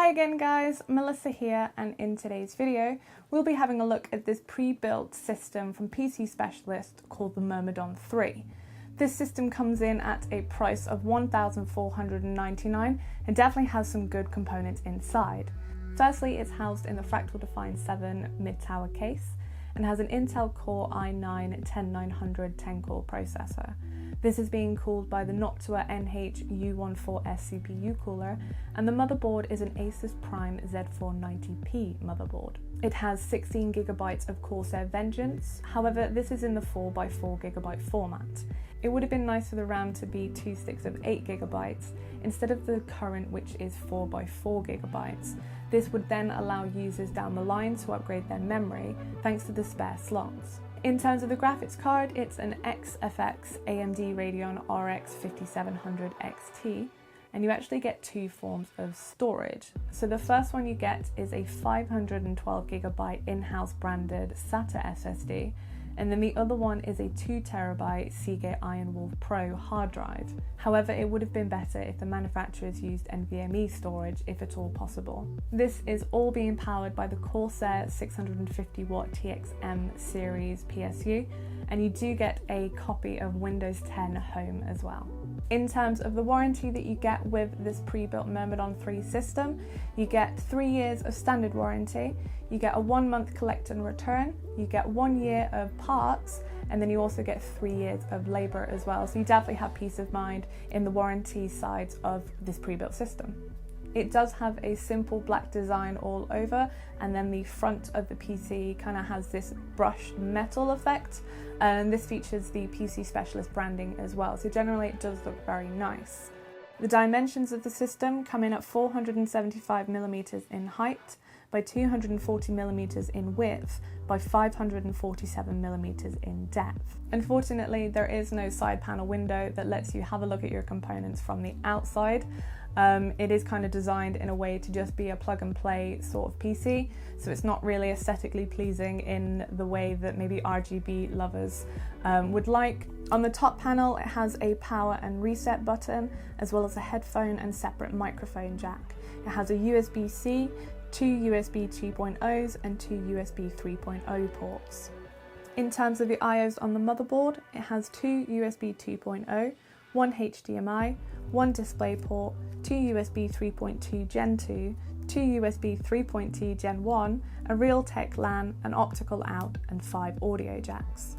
Hi again guys, Melissa here, and in today's video we'll be having a look at this pre-built system from PCSpecialist called the Myrmidon 3. This system comes in at a price of $1,499 and definitely has some good components inside. Firstly, it's housed in the fractal-design 7 mid-tower case and has an Intel Core i9-10900 10-core processor. This is being cooled by the Noctua NH-U14S CPU cooler, and the motherboard is an Asus Prime Z490-P motherboard. It has 16GB of Corsair Vengeance, however this is in the 4x4GB format. It would have been nice for the RAM to be 2 sticks of 8GB instead of the current, which is 4x4GB. This would then allow users down the line to upgrade their memory thanks to the spare slots. In terms of the graphics card, it's an XFX AMD Radeon RX 5700 XT, and you actually get two forms of storage. So the first one you get is a 512GB in-house branded SATA SSD, and then the other one is a 2TB Seagate IronWolf Pro hard drive. However, it would have been better if the manufacturers used NVMe storage if at all possible. This is all being powered by the Corsair 650W TXM series PSU, and you do get a copy of Windows 10 Home as well. In terms of the warranty that you get with this pre-built Myrmidon 3 system, you get 3 years of standard warranty, you get a 1-month collect and return, you get 1 year of parts, and then you also get 3 years of labour as well. So you definitely have peace of mind in the warranty side of this pre-built system. It does have a simple black design all over, and then the front of the PC kind of has this brushed metal effect, and this features the PCSpecialist branding as well, so generally it does look very nice. The dimensions of the system come in at 475mm in height by 240mm in width by 547mm in depth. Unfortunately, there is no side panel window that lets you have a look at your components from the outside. It is kind of designed in a way to just be a plug and play sort of PC, so it's not really aesthetically pleasing in the way that maybe RGB lovers would like. On the top panel, it has a power and reset button, as well as a headphone and separate microphone jack. It has a USB-C, 2 USB 2.0s and 2 USB 3.0 ports. In terms of the IOs on the motherboard, it has 2 USB 2.0, 1 HDMI, 1 DisplayPort, 2 USB 3.2 Gen 2, 2 USB 3.2 Gen 1, a Realtek LAN, an optical out, and 5 audio jacks.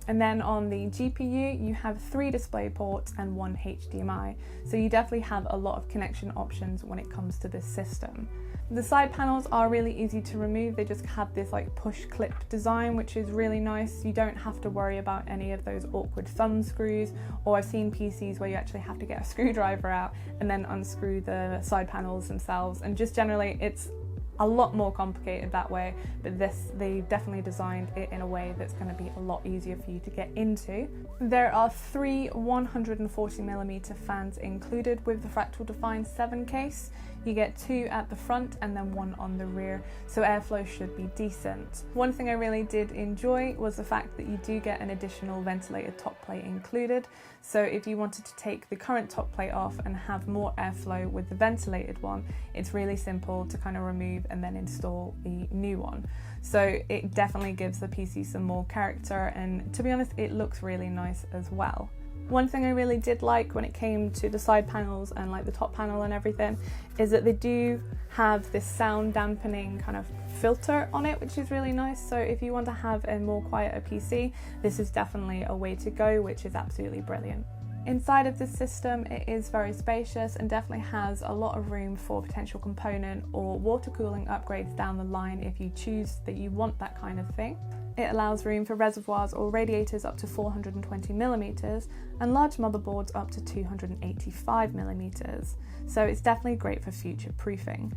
And then on the GPU, you have 3 display ports and 1 HDMI, so you definitely have a lot of connection options when it comes to this system. The side panels are really easy to remove. They just have this like push clip design, which is really nice. You don't have to worry about any of those awkward thumb screws, or I've seen PCs where you actually have to get a screwdriver out and then unscrew the side panels themselves, and just generally it's a lot more complicated that way, but they definitely designed it in a way that's going to be a lot easier for you to get into. There are 3 140mm fans included with the fractal-design 7 case. You get 2 at the front and then 1 on the rear, so airflow should be decent. One thing I really did enjoy was the fact that you do get an additional ventilated top plate included, so if you wanted to take the current top plate off and have more airflow with the ventilated one, it's really simple to kind of remove and then install the new one. So it definitely gives the PC some more character, and to be honest, it looks really nice as well. One thing I really did like when it came to the side panels and like the top panel and everything is that they do have this sound dampening kind of filter on it, which is really nice. So if you want to have a more quieter PC, this is definitely a way to go, which is absolutely brilliant. Inside of this system, it is very spacious and definitely has a lot of room for potential component or water cooling upgrades down the line if you choose that you want that kind of thing. It allows room for reservoirs or radiators up to 420mm and large motherboards up to 285mm, so it's definitely great for future proofing.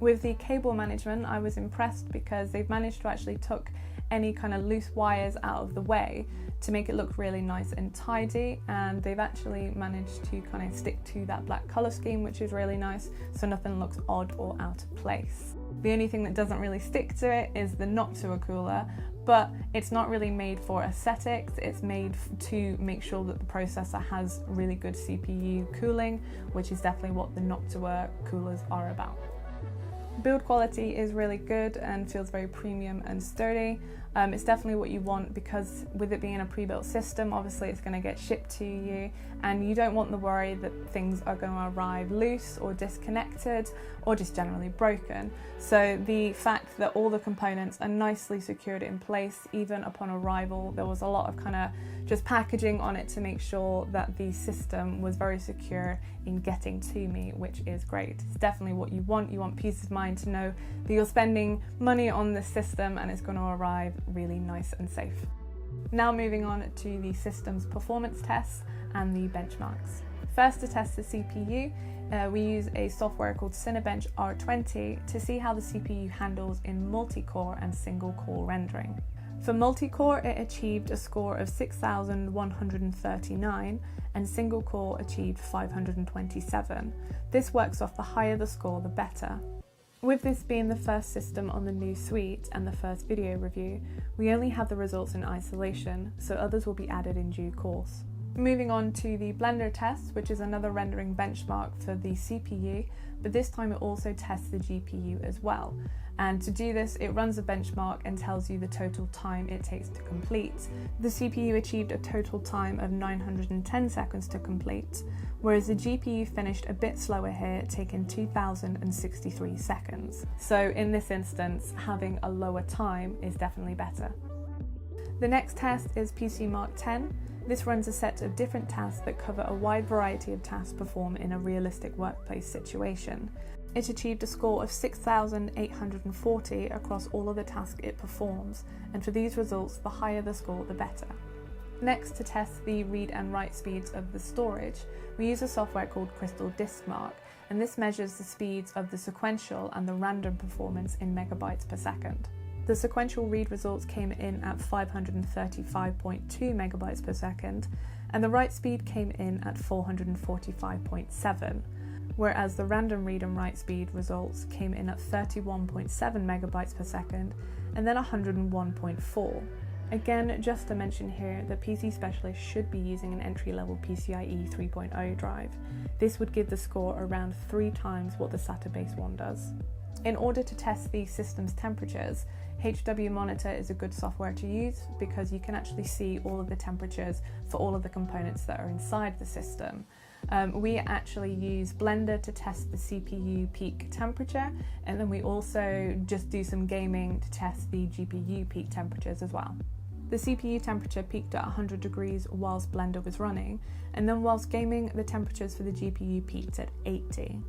With the cable management, I was impressed because they've managed to actually tuck any kind of loose wires out of the way to make it look really nice and tidy, and they've actually managed to kind of stick to that black colour scheme, which is really nice, so nothing looks odd or out of place. The only thing that doesn't really stick to it is the Noctua cooler, but it's not really made for aesthetics, it's made to make sure that the processor has really good CPU cooling, which is definitely what the Noctua coolers are about. Build quality is really good and feels very premium and sturdy. It's definitely what you want because with it being a pre-built system, obviously it's going to get shipped to you and you don't want the worry that things are going to arrive loose or disconnected or just generally broken. So the fact that all the components are nicely secured in place even upon arrival, there was a lot of kind of just packaging on it to make sure that the system was very secure in getting to me, which is great. It's definitely what you want. You want peace of mind to know that you're spending money on this system and it's going to arrive really nice and safe. Now moving on to the system's performance tests and the benchmarks. First, to test the CPU, we use a software called Cinebench R20 to see how the CPU handles in multi-core and single-core rendering. For multi-core, it achieved a score of 6,139 and single-core achieved 527. This works off the higher the score, the better. With this being the first system on the new suite and the first video review, we only have the results in isolation, so others will be added in due course. Moving on to the Blender test, which is another rendering benchmark for the CPU, but this time it also tests the GPU as well. And to do this, it runs a benchmark and tells you the total time it takes to complete. The CPU achieved a total time of 910 seconds to complete, whereas the GPU finished a bit slower here, taking 2,063 seconds. So in this instance, having a lower time is definitely better. The next test is PC Mark X. This runs a set of different tasks that cover a wide variety of tasks performed in a realistic workplace situation. It achieved a score of 6,840 across all of the tasks it performs, and for these results, the higher the score, the better. Next, to test the read and write speeds of the storage, we use a software called Crystal Disk Mark, and this measures the speeds of the sequential and the random performance in megabytes per second. The sequential read results came in at 535.2 megabytes per second, and the write speed came in at 445.7. Whereas the random read and write speed results came in at 31.7 megabytes per second and then 101.4. Again, just to mention here that PC Specialist should be using an entry-level PCIe 3.0 drive. This would give the score around 3 times what the SATA base one does. In order to test the system's temperatures, HW Monitor is a good software to use because you can actually see all of the temperatures for all of the components that are inside the system. We actually use Blender to test the CPU peak temperature, and then we also just do some gaming to test the GPU peak temperatures as well. The CPU temperature peaked at 100 degrees whilst Blender was running, and then whilst gaming, the temperatures for the GPU peaked at 80.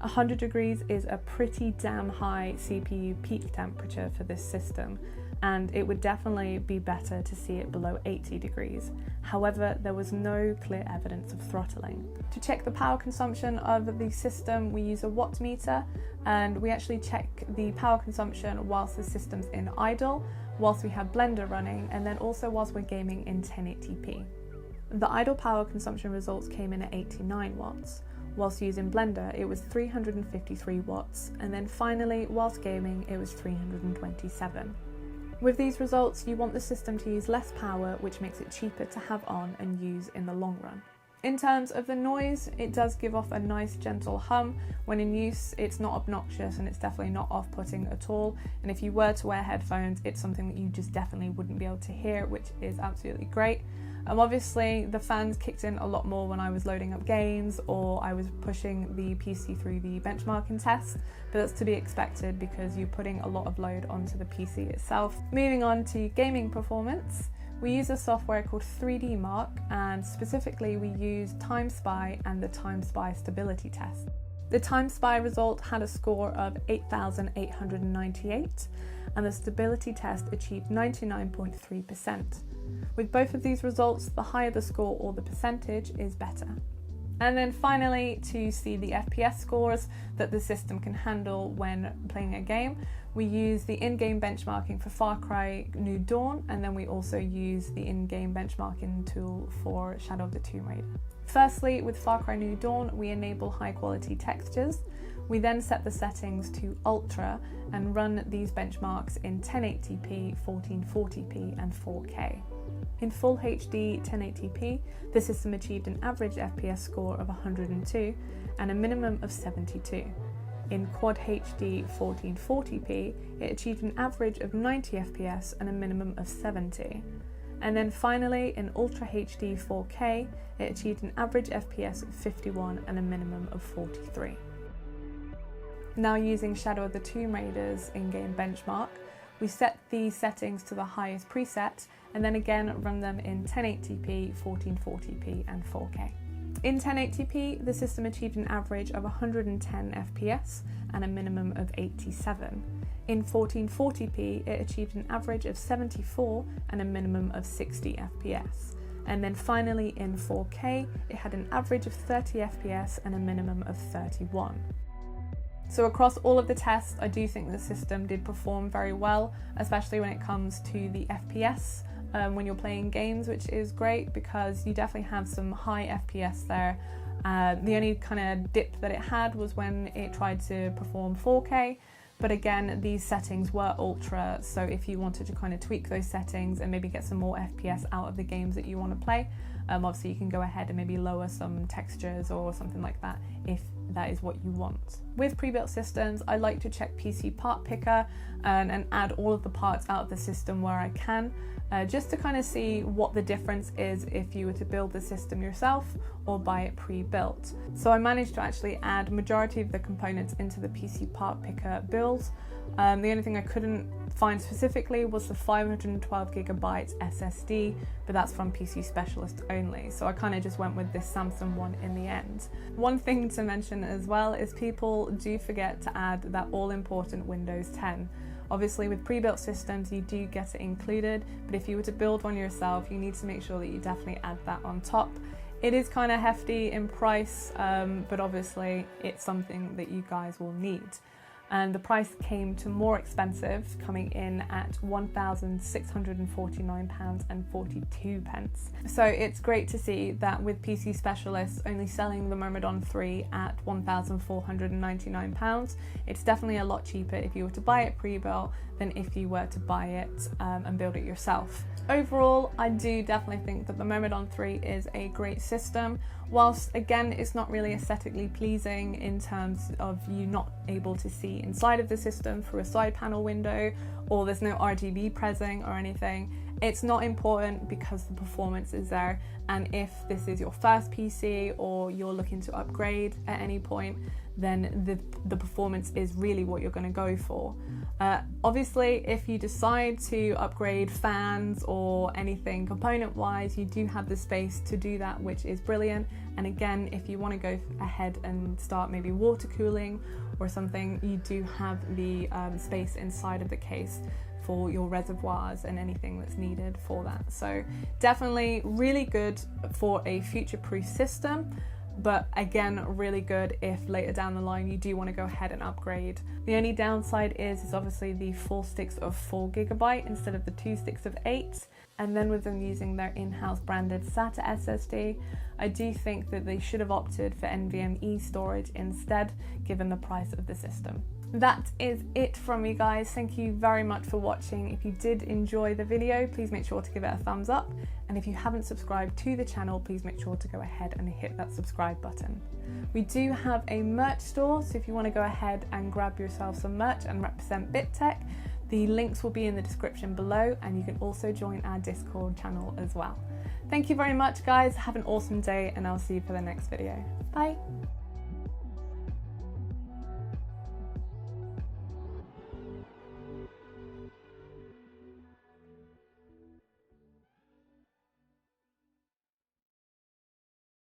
100 degrees is a pretty damn high CPU peak temperature for this system, and it would definitely be better to see it below 80 degrees. However, there was no clear evidence of throttling. To check the power consumption of the system, we use a watt meter, and we actually check the power consumption whilst the system's in idle, whilst we have Blender running, and then also whilst we're gaming in 1080p. The idle power consumption results came in at 89 watts. Whilst using Blender, it was 353 watts, and then finally, whilst gaming, it was 327. With these results, you want the system to use less power, which makes it cheaper to have on and use in the long run. In terms of the noise, it does give off a nice gentle hum. When in use, it's not obnoxious and it's definitely not off-putting at all. And if you were to wear headphones, it's something that you just definitely wouldn't be able to hear, which is absolutely great. Obviously, the fans kicked in a lot more when I was loading up games or I was pushing the PC through the benchmarking test, but that's to be expected because you're putting a lot of load onto the PC itself. Moving on to gaming performance, we use a software called 3D Mark, and specifically we use TimeSpy and the TimeSpy stability test. The TimeSpy result had a score of 8,898 and the stability test achieved 99.3%. With both of these results, the higher the score or the percentage is better. And then finally, to see the FPS scores that the system can handle when playing a game, we use the in-game benchmarking for Far Cry New Dawn, and then we also use the in-game benchmarking tool for Shadow of the Tomb Raider. Firstly, with Far Cry New Dawn, we enable high quality textures. We then set the settings to Ultra and run these benchmarks in 1080p, 1440p and 4K. In Full HD 1080p, the system achieved an average FPS score of 102 and a minimum of 72. In Quad HD 1440p, it achieved an average of 90 FPS and a minimum of 70. And then finally, in Ultra HD 4K, it achieved an average FPS of 51 and a minimum of 43. Now using Shadow of the Tomb Raider's in-game benchmark, we set the settings to the highest preset and then again run them in 1080p, 1440p and 4K. In 1080p, the system achieved an average of 110 FPS and a minimum of 87. In 1440p, it achieved an average of 74 and a minimum of 60 FPS. And then finally in 4K, it had an average of 30 FPS and a minimum of 31. So across all of the tests, I do think the system did perform very well, especially when it comes to the FPS when you're playing games, which is great because you definitely have some high FPS there. The only kind of dip that it had was when it tried to perform 4K, but again, these settings were ultra, so if you wanted to kind of tweak those settings and maybe get some more FPS out of the games that you want to play, obviously you can go ahead and maybe lower some textures or something like that if that is what you want. With pre-built systems, I like to check PC part picker and add all of the parts out of the system where I can, just to kind of see what the difference is if you were to build the system yourself or buy it pre-built. So I managed to actually add majority of the components into the PC part picker build. The only thing I couldn't find specifically was the 512GB SSD, but that's from PCSpecialist only. So I kind of just went with this Samsung one in the end. One thing to mention as well is people do forget to add that all-important Windows 10. Obviously with pre-built systems you do get it included, but if you were to build one yourself, you need to make sure that you definitely add that on top. It is kind of hefty in price, but obviously it's something that you guys will need. And the price came to more expensive, coming in at £1,649.42. So it's great to see that with PC Specialists only selling the Myrmidon 3 at £1,499, it's definitely a lot cheaper if you were to buy it pre-built than if you were to buy it and build it yourself. Overall, I do definitely think that the Myrmidon 3 is a great system. Whilst again, it's not really aesthetically pleasing in terms of you not able to see inside of the system through a side panel window, or there's no RGB present or anything, it's not important because the performance is there. And if this is your first PC or you're looking to upgrade at any point, then the performance is really what you're going to go for. Obviously, if you decide to upgrade fans or anything component-wise, you do have the space to do that, which is brilliant. And again, if you want to go ahead and start maybe water cooling or something, you do have the space inside of the case for your reservoirs and anything that's needed for that. So definitely really good for a future-proof system. But again, really good if later down the line you do want to go ahead and upgrade. The only downside is obviously the 4 sticks of 4GB instead of the 2 sticks of 8. And then with them using their in-house branded SATA SSD, I do think that they should have opted for NVMe storage instead, given the price of the system. That is it from me, guys. Thank you very much for watching. If you did enjoy the video, please make sure to give it a thumbs up. And if you haven't subscribed to the channel, please make sure to go ahead and hit that subscribe button. We do have a merch store, so if you want to go ahead and grab yourself some merch and represent BitTech, the links will be in the description below, and you can also join our Discord channel as well. Thank you very much, guys. Have an awesome day, and I'll see you for the next video. Bye.